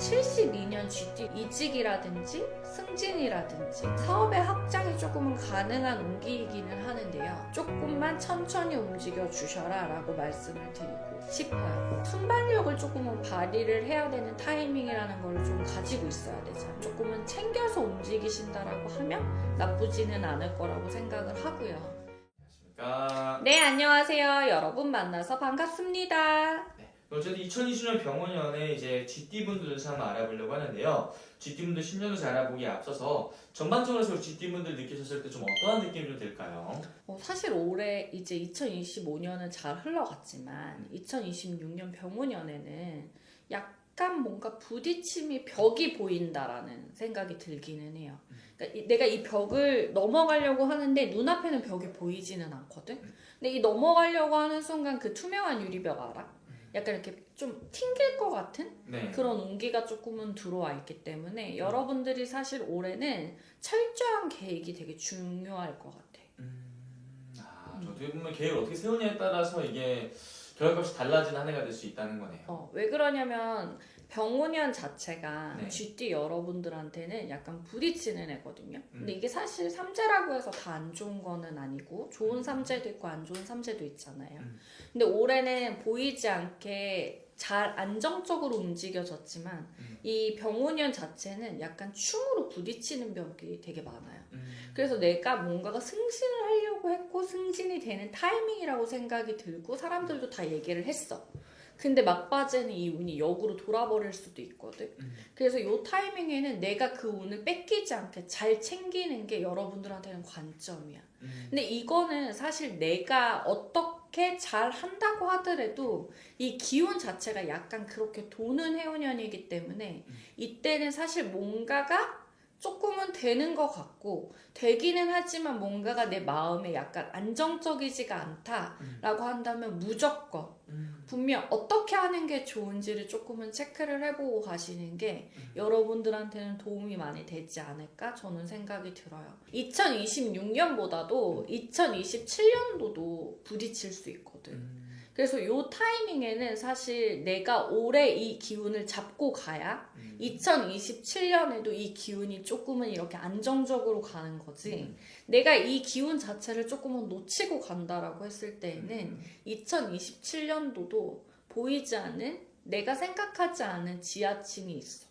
72년 GT 이직이라든지 승진이라든지 사업의 확장이 조금은 가능한 운기이기는 하는데요. 조금만 천천히 움직여 주셔라 라고 말씀을 드리고 싶어요. 순발력을 조금은 발휘를 해야 되는 타이밍이라는 걸 좀 가지고 있어야 되잖아요. 조금은 챙겨서 움직이신다라고 하면 나쁘지는 않을 거라고 생각을 하고요. 안녕하십니까. 네, 안녕하세요. 여러분 만나서 반갑습니다. 어쨌든 2020년 병원연에 이제 GT분들을 한번 알아보려고 하는데요. GT분들 10년을 잘 알아보기에 앞서서 전반적으로 GT분들 느끼셨을 때 좀 어떠한 느낌이 좀 들까요? 사실 올해 이제 2025년은 잘 흘러갔지만 2026년 병원연에는 약간 뭔가 부딪힘이 벽이 보인다라는 생각이 들기는 해요. 그러니까 내가 이 벽을 넘어가려고 하는데 눈앞에는 벽이 보이지는 않거든. 근데 이 넘어가려고 하는 순간 그 투명한 유리벽 알아? 약간 이렇게 좀 튕길 것 같은 네. 그런 온기가 조금은 들어와 있기 때문에 여러분들이 사실 올해는 철저한 계획이 되게 중요할 것 같아. 어떻게 보면 계획을 어떻게 세우냐에 따라서 이게 결과값이 달라진 한 해가 될 수 있다는 거네요. 왜 그러냐면 병원연 자체가 네. GT 여러분들한테는 약간 부딪히는 애거든요. 근데 이게 사실 삼재라고 해서 다 안 좋은 거는 아니고 좋은 삼재도 있고 안 좋은 삼재도 있잖아요. 근데 올해는 보이지 않게 잘 안정적으로 움직여졌지만 이 병원연 자체는 약간 충으로 부딪히는 벽이 되게 많아요. 그래서 내가 뭔가가 승진을 하려고 했고 승진이 되는 타이밍이라고 생각이 들고 사람들도 다 얘기를 했어. 근데 막바지는 이 운이 역으로 돌아버릴 수도 있거든. 그래서 이 타이밍에는 내가 그 운을 뺏기지 않게 잘 챙기는 게 여러분들한테는 관점이야. 근데 이거는 사실 내가 어떻게 잘 한다고 하더라도 이 기운 자체가 약간 그렇게 도는 해운년이기 때문에 이때는 사실 뭔가가 조금은 되는 것 같고 되기는 하지만 뭔가가 내 마음에 약간 안정적이지가 않다라고 한다면 무조건 분명 어떻게 하는 게 좋은지를 조금은 체크를 해보고 가시는 게 여러분들한테는 도움이 많이 되지 않을까 저는 생각이 들어요. 2026년보다도 2027년도도 부딪힐 수 있거든. 그래서 이 타이밍에는 사실 내가 올해 이 기운을 잡고 가야 2027년에도 이 기운이 조금은 이렇게 안정적으로 가는 거지. 내가 이 기운 자체를 조금은 놓치고 간다라고 했을 때에는 2027년도도 보이지 않는 내가 생각하지 않은 지하층이 있어.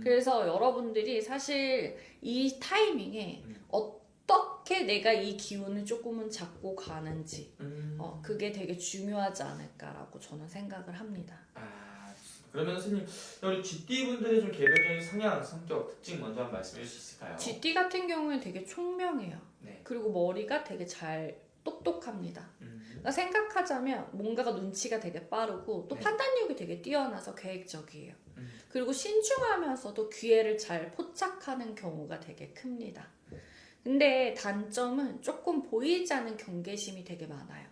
그래서 여러분들이 사실 이 타이밍에 어떻게 내가 이 기운을 조금은 잡고 가는지 그게 되게 중요하지 않을까라고 저는 생각을 합니다. 그러면 선생님, 우리 GT분들의 좀 개별적인 성향, 성격, 특징 먼저 한번 말씀해 주실 수 있을까요? GT 같은 경우는 되게 총명해요. 네. 그리고 머리가 되게 잘 똑똑합니다. 그러니까 생각하자면 뭔가가 눈치가 되게 빠르고 또 네. 판단력이 되게 뛰어나서 계획적이에요. 그리고 신중하면서도 기회를 잘 포착하는 경우가 되게 큽니다. 근데 단점은 조금 보이지 않는 경계심이 되게 많아요.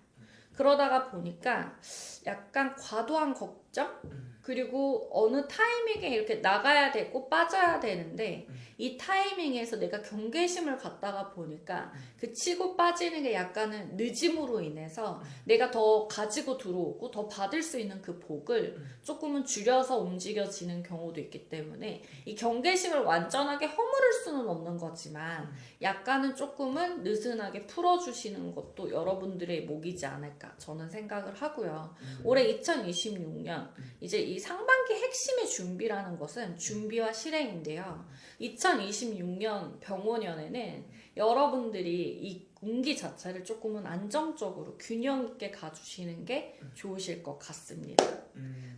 그러다가 보니까 약간 과도한 걱정? 그리고 어느 타이밍에 이렇게 나가야 되고 빠져야 되는데 이 타이밍에서 내가 경계심을 갖다가 보니까 그 치고 빠지는 게 약간은 늦음으로 인해서 내가 더 가지고 들어오고 더 받을 수 있는 그 복을 조금은 줄여서 움직여지는 경우도 있기 때문에 이 경계심을 완전하게 허물을 수는 없는 거지만 약간은 조금은 느슨하게 풀어주시는 것도 여러분들의 목이지 않을까 저는 생각을 하고요. 올해 2026년 이제 이 상반기 핵심의 준비라는 것은 준비와 실행인데요. 2026년 병원연에는 여러분들이 이 운기 자체를 조금은 안정적으로 균형 있게 가주시는 게 좋으실 것 같습니다.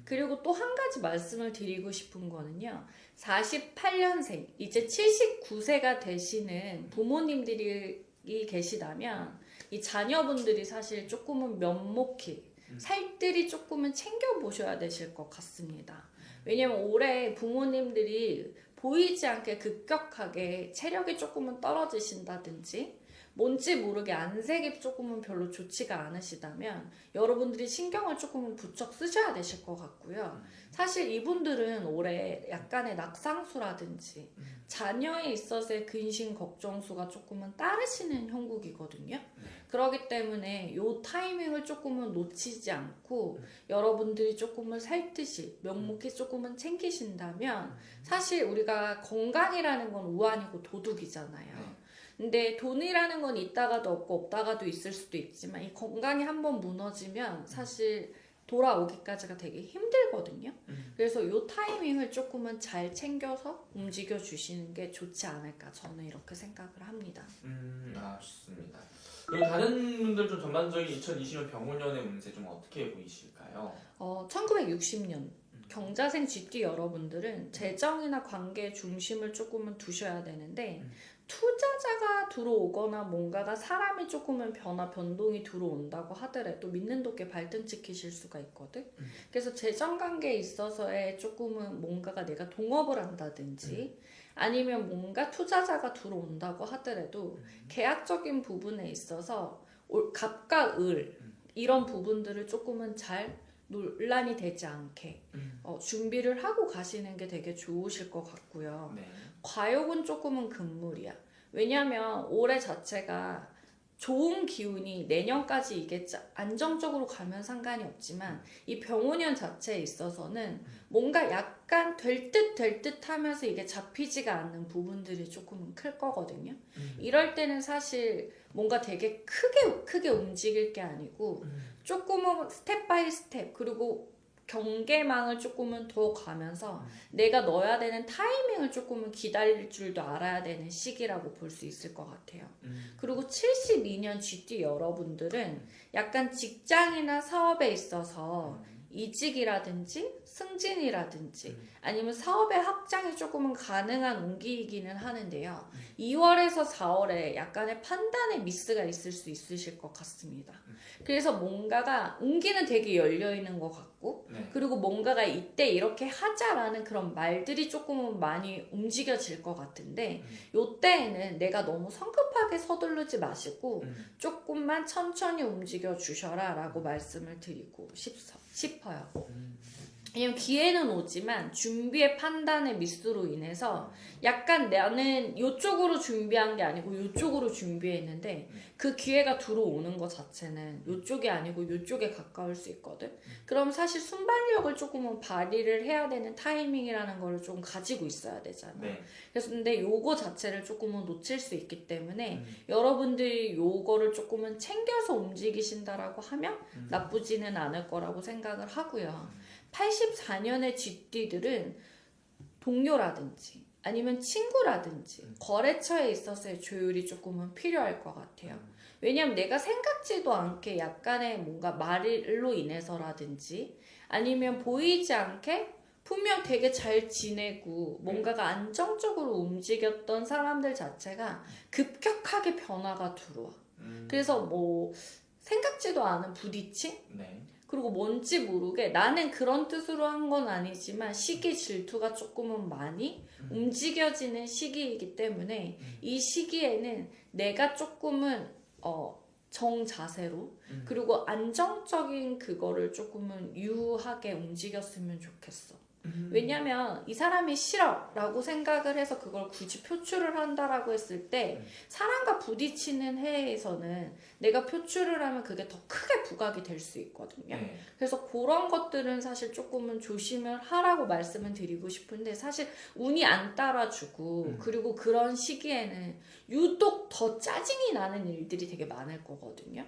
그리고 또 한 가지 말씀을 드리고 싶은 거는요. 48년생, 이제 79세가 되시는 부모님들이 계시다면 이 자녀분들이 사실 조금은 면목히 살뜰히 조금은 챙겨보셔야 되실 것 같습니다. 왜냐면 올해 부모님들이 보이지 않게 급격하게 체력이 조금은 떨어지신다든지 뭔지 모르게 안색이 조금은 별로 좋지가 않으시다면 여러분들이 신경을 조금은 부쩍 쓰셔야 되실 것 같고요. 사실 이분들은 올해 약간의 낙상수라든지 자녀에 있어서의 근심 걱정수가 조금은 따르시는 형국이거든요. 그렇기 때문에 이 타이밍을 조금은 놓치지 않고 여러분들이 조금은 살듯이 명목히 조금은 챙기신다면 사실 우리가 건강이라는 건 우환이고 도둑이잖아요. 근데 돈이라는 건 있다가도 없고 없다가도 있을 수도 있지만 이 건강이 한번 무너지면 사실 돌아오기까지가 되게 힘들거든요. 그래서 이 타이밍을 조금은 잘 챙겨서 움직여 주시는 게 좋지 않을까 저는 이렇게 생각을 합니다. 좋습니다. 그리고 다른 분들 좀 전반적인 2020년 병원년의 운세 좀 어떻게 보이실까요? 1960년 경자생 GT 여러분들은 재정이나 관계의 중심을 조금은 두셔야 되는데 투자자가 들어오거나 뭔가가 사람이 조금은 변동이 들어온다고 하더라도 믿는 도께 발등 찍히실 수가 있거든. 그래서 재정 관계에 있어서의 조금은 뭔가가 내가 동업을 한다든지 아니면 뭔가 투자자가 들어온다고 하더라도 계약적인 부분에 있어서 갑과 을 이런 부분들을 조금은 잘 논란이 되지 않게 준비를 하고 가시는 게 되게 좋으실 것 같고요. 네. 과욕은 조금은 금물이야. 왜냐면 올해 자체가 좋은 기운이 내년까지 이게 안정적으로 가면 상관이 없지만 이 병원년 자체에 있어서는 뭔가 약간 될 듯 하면서 이게 잡히지가 않는 부분들이 조금은 클 거거든요. 이럴 때는 사실 뭔가 되게 크게 움직일 게 아니고 조금은 스텝 바이 스텝 그리고 경계망을 조금은 더 가면서 내가 넣어야 되는 타이밍을 조금은 기다릴 줄도 알아야 되는 시기라고 볼 수 있을 것 같아요. 그리고 72년 GT 여러분들은 약간 직장이나 사업에 있어서 이직이라든지 승진이라든지 아니면 사업의 확장이 조금은 가능한 운기이기는 하는데요. 2월에서 4월에 약간의 판단의 미스가 있을 수 있으실 것 같습니다. 그래서 뭔가가 운기는 되게 열려있는 것 같고 그리고 뭔가가 이때 이렇게 하자라는 그런 말들이 조금은 많이 움직여질 것 같은데 요때에는 내가 너무 성급하게 서두르지 마시고 조금만 천천히 움직여 주셔라 라고 말씀을 드리고 싶어요. 왜냐면 기회는 오지만 준비의 판단의 미스로 인해서 약간 나는 이쪽으로 준비한 게 아니고 이쪽으로 준비했는데 그 기회가 들어오는 것 자체는 이쪽이 아니고 이쪽에 가까울 수 있거든. 그럼 사실 순발력을 조금은 발휘를 해야 되는 타이밍이라는 걸 좀 가지고 있어야 되잖아. 그래서 근데 요거 자체를 조금은 놓칠 수 있기 때문에 여러분들이 요거를 조금은 챙겨서 움직이신다라고 하면 나쁘지는 않을 거라고 생각을 하고요. 84년의 GT들은 동료라든지 아니면 친구라든지 거래처에 있어서의 조율이 조금은 필요할 것 같아요. 왜냐면 내가 생각지도 않게 약간의 뭔가 말로 인해서라든지 아니면 보이지 않게 분명 되게 잘 지내고 뭔가가 안정적으로 움직였던 사람들 자체가 급격하게 변화가 들어와. 그래서 뭐 생각지도 않은 부딪힘? 그리고 뭔지 모르게 나는 그런 뜻으로 한 건 아니지만 시기 질투가 조금은 많이 움직여지는 시기이기 때문에 이 시기에는 내가 조금은 정자세로 그리고 안정적인 그거를 조금은 유하게 움직였으면 좋겠어. 왜냐면 이 사람이 싫어 라고 생각을 해서 그걸 굳이 표출을 한다라고 했을 때 사람과 부딪히는 해에서는 내가 표출을 하면 그게 더 크게 부각이 될 수 있거든요. 그래서 그런 것들은 사실 조금은 조심을 하라고 말씀을 드리고 싶은데 사실 운이 안 따라주고 그리고 그런 시기에는 유독 더 짜증이 나는 일들이 되게 많을 거거든요.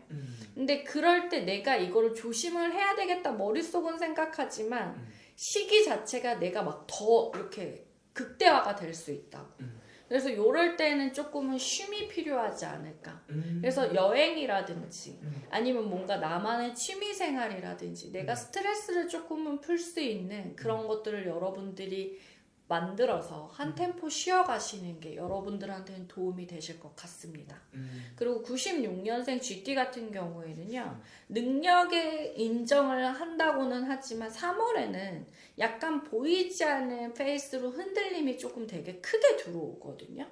근데 그럴 때 내가 이거를 조심을 해야 되겠다 머릿속은 생각하지만 시기 자체가 내가 막 더 이렇게 극대화가 될 수 있다고. 그래서 요럴 때는 조금은 쉼이 필요하지 않을까. 그래서 여행이라든지 아니면 뭔가 나만의 취미생활이라든지 내가 스트레스를 조금은 풀 수 있는 그런 것들을 여러분들이 만들어서 한 템포 쉬어가시는 게 여러분들한테는 도움이 되실 것 같습니다. 그리고 96년생 GT 같은 경우에는요. 능력의 인정을 한다고는 하지만 3월에는 약간 보이지 않는 페이스로 흔들림이 조금 되게 크게 들어오거든요.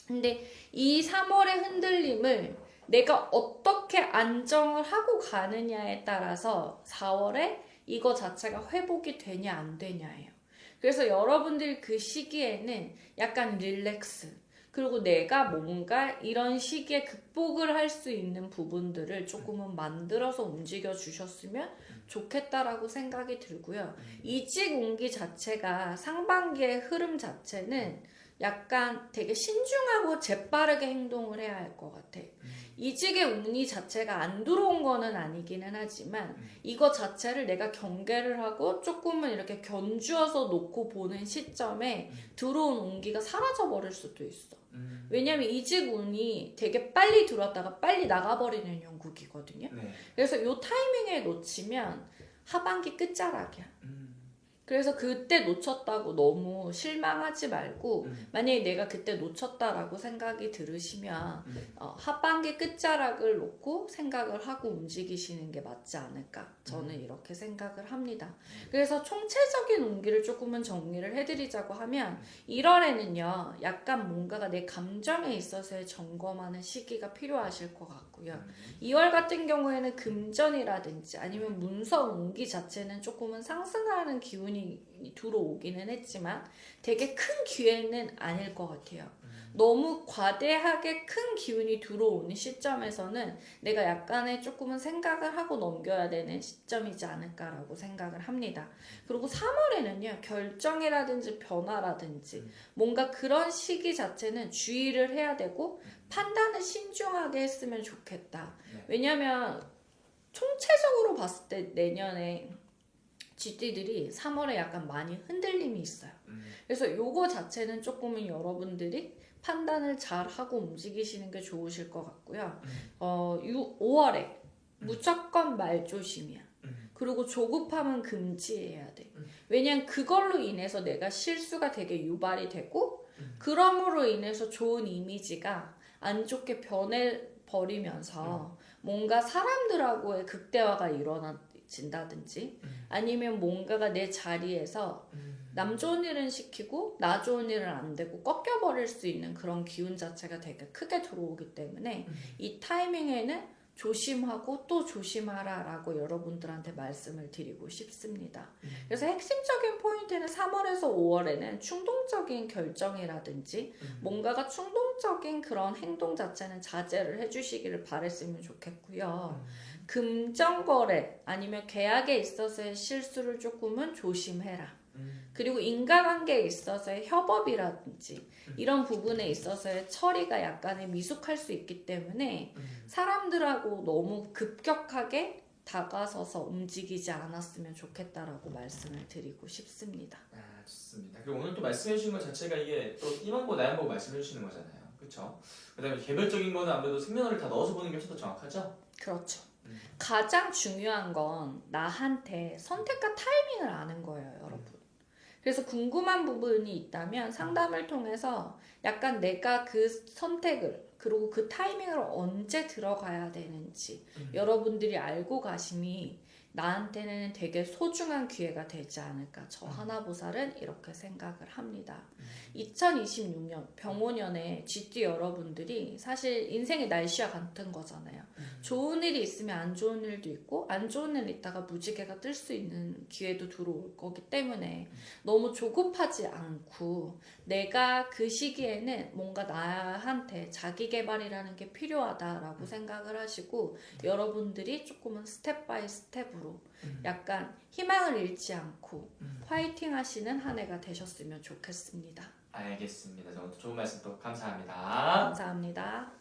근데 이 3월의 흔들림을 내가 어떻게 안정을 하고 가느냐에 따라서 4월에 이거 자체가 회복이 되냐 안 되냐예요. 그래서 여러분들 그 시기에는 약간 릴렉스, 그리고 내가 뭔가 이런 시기에 극복을 할 수 있는 부분들을 조금은 만들어서 움직여 주셨으면 좋겠다라고 생각이 들고요. 이직 운기 자체가 상반기의 흐름 자체는 약간 되게 신중하고 재빠르게 행동을 해야 할 것 같아. 이직의 운이 자체가 안 들어온 거는 아니기는 하지만 이거 자체를 내가 경계를 하고 조금은 이렇게 견주어서 놓고 보는 시점에 들어온 운기가 사라져 버릴 수도 있어. 왜냐면 이직 운이 되게 빨리 들어왔다가 빨리 나가버리는 영국이거든요. 네. 그래서 요 타이밍에 놓치면 하반기 끝자락이야. 그래서 그때 놓쳤다고 너무 실망하지 말고 만약에 내가 그때 놓쳤다라고 생각이 들으시면 하반기 끝자락을 놓고 생각을 하고 움직이시는 게 맞지 않을까, 저는 이렇게 생각을 합니다. 그래서 총체적인 운기를 조금은 정리를 해드리자고 하면 1월에는요 약간 뭔가가 내 감정에 있어서의 점검하는 시기가 필요하실 것 같고요. 2월 같은 경우에는 금전이라든지 아니면 문서 운기 자체는 조금은 상승하는 기운이 들어오기는 했지만 되게 큰 기회는 아닐 것 같아요. 너무 과대하게 큰 기운이 들어오는 시점에서는 내가 약간의 조금은 생각을 하고 넘겨야 되는 시점이지 않을까라고 생각을 합니다. 그리고 3월에는요 결정이라든지 변화라든지 뭔가 그런 시기 자체는 주의를 해야 되고 판단을 신중하게 했으면 좋겠다. 왜냐면 총체적으로 봤을 때 내년에 GT들이 3월에 약간 많이 흔들림이 있어요. 그래서 요거 자체는 조금은 여러분들이 판단을 잘 하고 움직이시는 게 좋으실 것 같고요. 5월에 무조건 말 조심이야. 그리고 조급함은 금지해야 돼. 왜냐면 그걸로 인해서 내가 실수가 되게 유발이 되고 그럼으로 인해서 좋은 이미지가 안 좋게 변해버리면서 뭔가 사람들하고의 극대화가 일어나진다든지 아니면 뭔가가 내 자리에서 남 좋은 일은 시키고 나 좋은 일은 안 되고 꺾여버릴 수 있는 그런 기운 자체가 되게 크게 들어오기 때문에 이 타이밍에는 조심하고 또 조심하라 라고 여러분들한테 말씀을 드리고 싶습니다. 그래서 핵심적인 포인트는 3월에서 5월에는 충동적인 결정이라든지 뭔가가 충동적인 그런 행동 자체는 자제를 해주시기를 바랬으면 좋겠고요. 금전거래 아니면 계약에 있어서의 실수를 조금은 조심해라. 그리고 인과관계에 있어서의 협업이라든지 이런 부분에 있어서의 처리가 약간의 미숙할 수 있기 때문에 사람들하고 너무 급격하게 다가서서 움직이지 않았으면 좋겠다라고 말씀을 드리고 싶습니다. 아, 좋습니다. 그리고 오늘 또 말씀해 주신 것 자체가 이게 또 이만고 나양고 말씀해 주시는 거잖아요. 그렇죠? 그다음에 개별적인 거는 아무래도 생년월일 다 넣어서 보는 게 훨씬 더 정확하죠? 그렇죠. 가장 중요한 건 나한테 선택과 타이밍을 아는 거예요, 여러분. 그래서 궁금한 부분이 있다면 상담을 통해서 약간 내가 그 선택을 그리고 그 타이밍을 언제 들어가야 되는지 여러분들이 알고 가심이 나한테는 되게 소중한 기회가 되지 않을까. 저 하나보살은 이렇게 생각을 합니다. 2026년 병오년에 GT 여러분들이 사실 인생의 날씨와 같은 거잖아요. 좋은 일이 있으면 안 좋은 일도 있고 안 좋은 일 있다가 무지개가 뜰 수 있는 기회도 들어올 거기 때문에 너무 조급하지 않고 내가 그 시기에는 뭔가 나한테 자기 개발이라는 게 필요하다라고 생각을 하시고 여러분들이 조금은 스텝 바이 스텝으로 약간 희망을 잃지 않고 화이팅 하시는 한 해가 되셨으면 좋겠습니다. 알겠습니다. 오늘 좋은 말씀 또 감사합니다. 감사합니다.